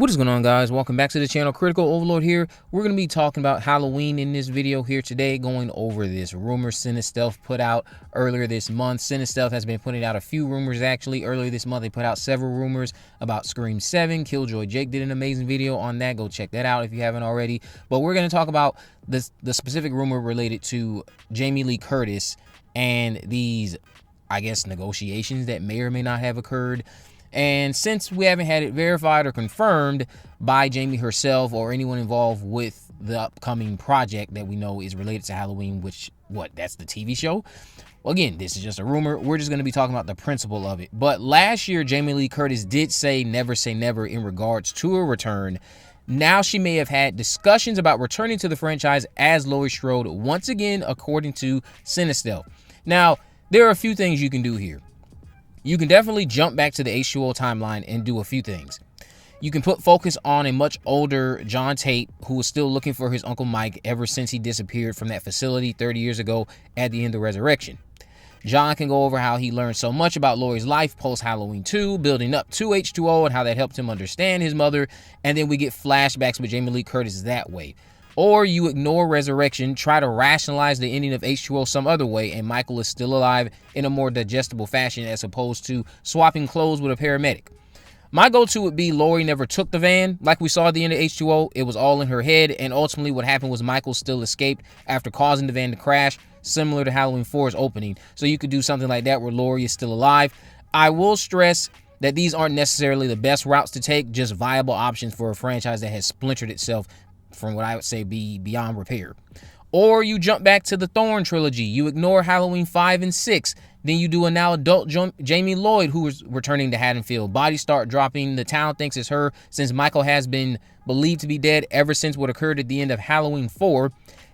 What is going on, guys? Welcome back to the channel. Critical Overlord here. We're going to be talking about Halloween in this video here today, going over this rumor CineStealth put out earlier this month. CineStealth has been putting out a few rumors, actually. Earlier this month, they put out several rumors about Scream 7. Killjoy Jake did an amazing video on that. Go check that out if you haven't already. But we're going to talk about the specific rumor related to Jamie Lee Curtis and these, I guess, negotiations that may or may not have occurred. And since we haven't had it verified or confirmed by Jamie herself or anyone involved with the upcoming project that we know is related to Halloween, that's the TV show. Well, again, this is just a rumor. We're just going to be talking about the principle of it. But last year, Jamie Lee Curtis did say never in regards to a return. Now she may have had discussions about returning to the franchise as Laurie Strode once again, according to CineStealth. Now, there are a few things you can do here. You can definitely jump back to the H2O timeline and do a few things. You can put focus on a much older John Tate who was still looking for his Uncle Mike ever since he disappeared from that facility 30 years ago at the end of Resurrection. John can go over how he learned so much about Laurie's life post-Halloween 2, building up to H2O and how that helped him understand his mother, and then we get flashbacks with Jamie Lee Curtis that way. Or you ignore Resurrection, try to rationalize the ending of H2O some other way, and Michael is still alive in a more digestible fashion as opposed to swapping clothes with a paramedic. My go-to would be Laurie never took the van. Like we saw at the end of H2O, it was all in her head, and ultimately what happened was Michael still escaped after causing the van to crash, similar to Halloween 4's opening. So you could do something like that where Laurie is still alive. I will stress that these aren't necessarily the best routes to take, just viable options for a franchise that has splintered itself from what I would say be beyond repair. Or you jump back to the Thorn trilogy. You ignore Halloween 5 and 6. Then you do a now adult Jamie Lloyd who is returning to Haddonfield. Bodies start dropping. The town thinks it's her since Michael has been believed to be dead ever since what occurred at the end of Halloween 4.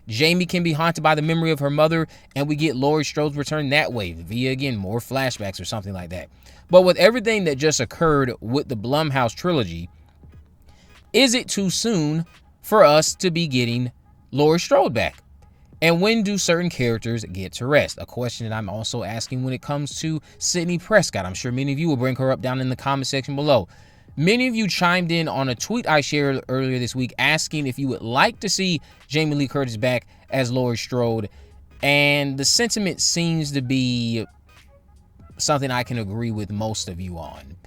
Jamie can be haunted by the memory of her mother, and we get Laurie Strode's return that way via, again, more flashbacks or something like that. But with everything that just occurred with the Blumhouse trilogy, is it too soon for us to be getting Laurie Strode back? And when do certain characters get to rest? A question that I'm also asking when it comes to Sidney Prescott. I'm sure many of you will bring her up down in the comment section below. Many of you chimed in on a tweet I shared earlier this week asking if you would like to see Jamie Lee Curtis back as Laurie Strode. And the sentiment seems to be something I can agree with most of you on.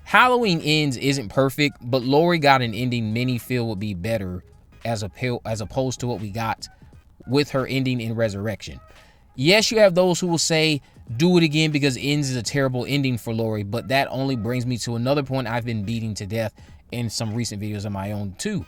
Halloween Ends isn't perfect, but Laurie got an ending many feel would be better as opposed to what we got with her ending in Resurrection. Yes, you have those who will say, do it again because Ends is a terrible ending for Laurie, but that only brings me to another point I've been beating to death in some recent videos of my own too.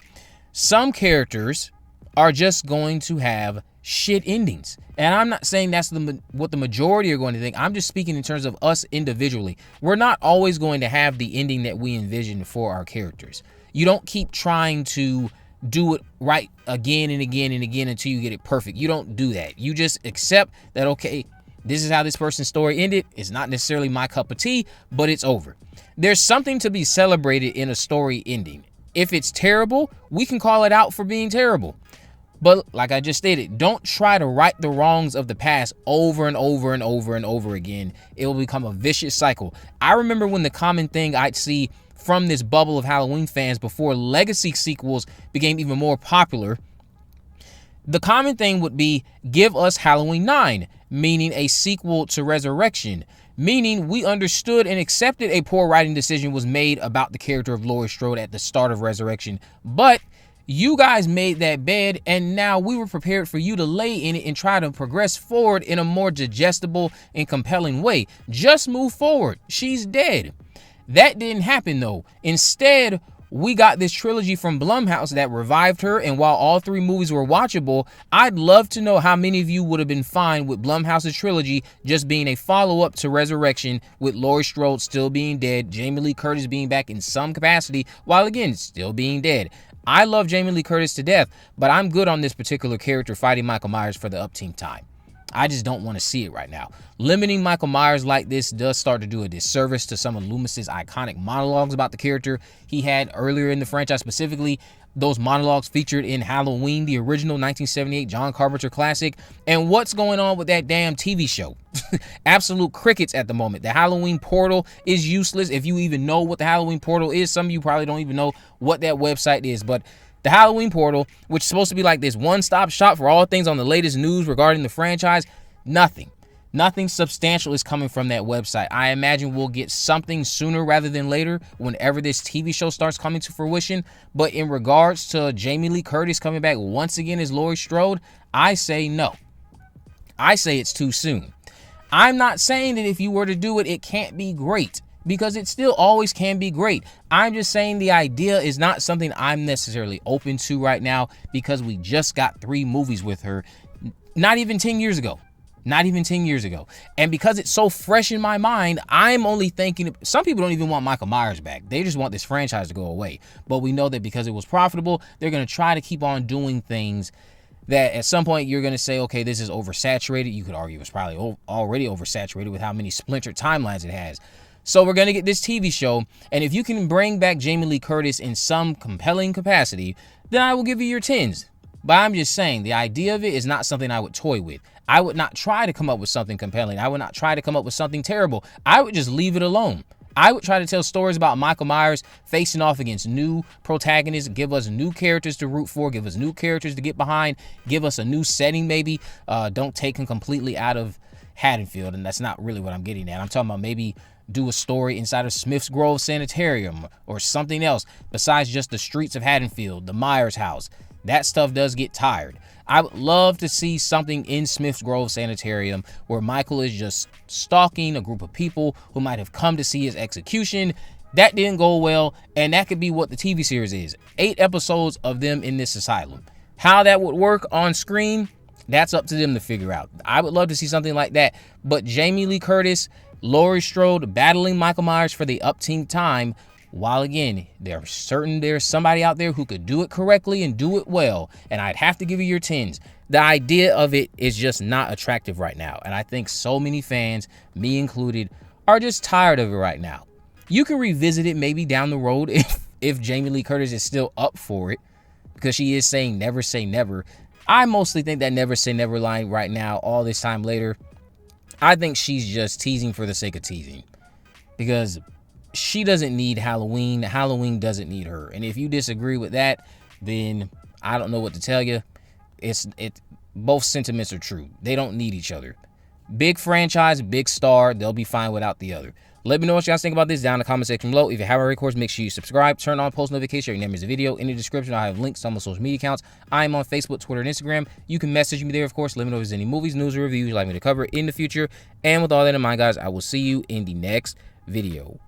Some characters are just going to have shit endings. And I'm not saying that's what the majority are going to think. I'm just speaking in terms of us individually. We're not always going to have the ending that we envision for our characters. You don't keep trying to do it right again and again and again until you get it perfect. You don't do that. You just accept that, okay, this is how this person's story ended. It's not necessarily my cup of tea, but it's over. There's something to be celebrated in a story ending. If it's terrible, we can call it out for being terrible. But like I just stated, don't try to right the wrongs of the past over and over and over and over again. It will become a vicious cycle. I remember when the common thing I'd see from this bubble of Halloween fans before legacy sequels became even more popular, the common thing would be, give us Halloween 9, meaning a sequel to Resurrection, meaning we understood and accepted a poor writing decision was made about the character of Laurie Strode at the start of Resurrection, but you guys made that bed, and now we were prepared for you to lay in it and try to progress forward in a more digestible and compelling way. Just move forward. She's dead. That didn't happen, though. Instead, we got this trilogy from Blumhouse that revived her, and while all three movies were watchable, I'd love to know how many of you would have been fine with Blumhouse's trilogy just being a follow-up to Resurrection, with Laurie Strode still being dead, Jamie Lee Curtis being back in some capacity, while again, still being dead. I love Jamie Lee Curtis to death, but I'm good on this particular character fighting Michael Myers for the upteenth time. I just don't want to see it right now. Limiting Michael Myers like this does start to do a disservice to some of Loomis's iconic monologues about the character he had earlier in the franchise, specifically those monologues featured in Halloween, the original 1978 John Carpenter classic. And what's going on with that damn TV show? Absolute crickets at the moment. The Halloween portal is useless. If you even know what the Halloween portal is, some of you probably don't even know what that website is, but the Halloween portal, which is supposed to be like this one-stop shop for all things on the latest news regarding the franchise, nothing substantial is coming from that website. I imagine we'll get something sooner rather than later whenever this TV show starts coming to fruition. But in regards to Jamie Lee Curtis coming back once again as Laurie Strode, I say no. I say it's too soon. I'm not saying that if you were to do it, it can't be great, because it still always can be great. I'm just saying the idea is not something I'm necessarily open to right now, because we just got 3 movies with her not even 10 years ago. And because it's so fresh in my mind, I'm only thinking, some people don't even want Michael Myers back. They just want this franchise to go away. But we know that because it was profitable, they're going to try to keep on doing things that at some point you're going to say, okay, this is oversaturated. You could argue it's probably already oversaturated with how many splintered timelines it has. So we're going to get this TV show, and if you can bring back Jamie Lee Curtis in some compelling capacity, then I will give you your 10s. But I'm just saying, the idea of it is not something I would toy with. I would not try to come up with something compelling. I would not try to come up with something terrible. I would just leave it alone. I would try to tell stories about Michael Myers facing off against new protagonists, give us new characters to root for, give us new characters to get behind, give us a new setting maybe. Don't take him completely out of Haddonfield, and that's not really what I'm getting at. I'm talking about maybe do a story inside of Smith's Grove Sanitarium or something else besides just the streets of Haddonfield, the Myers house. That stuff does get tired. I would love to see something in Smith's Grove Sanitarium where Michael is just stalking a group of people who might have come to see his execution. That didn't go well, and that could be what the TV series is. 8 episodes of them in this asylum. How that would work on screen, that's up to them to figure out. I would love to see something like that. But Jamie Lee Curtis, Laurie Strode battling Michael Myers for the upteenth time, while again, there's somebody out there who could do it correctly and do it well, and I'd have to give you your 10s. The idea of it is just not attractive right now, and I think so many fans, me included, are just tired of it right now. You can revisit it maybe down the road if Jamie Lee Curtis is still up for it, because she is saying never say never. I mostly think that never say never line right now, all this time later, I think she's just teasing for the sake of teasing, because she doesn't need Halloween. Halloween doesn't need her. And if you disagree with that, then I don't know what to tell you. Both sentiments are true. They don't need each other. Big franchise, big star. They'll be fine without the other. Let me know what you guys think about this down in the comment section below. If you haven't already, of course, make sure you subscribe, turn on post notifications, your name is a video. In the description, I have links to all my social media accounts. I am on Facebook, Twitter, and Instagram. You can message me there, of course. Let me know if there's any movies, news, or reviews you'd like me to cover in the future. And with all that in mind, guys, I will see you in the next video.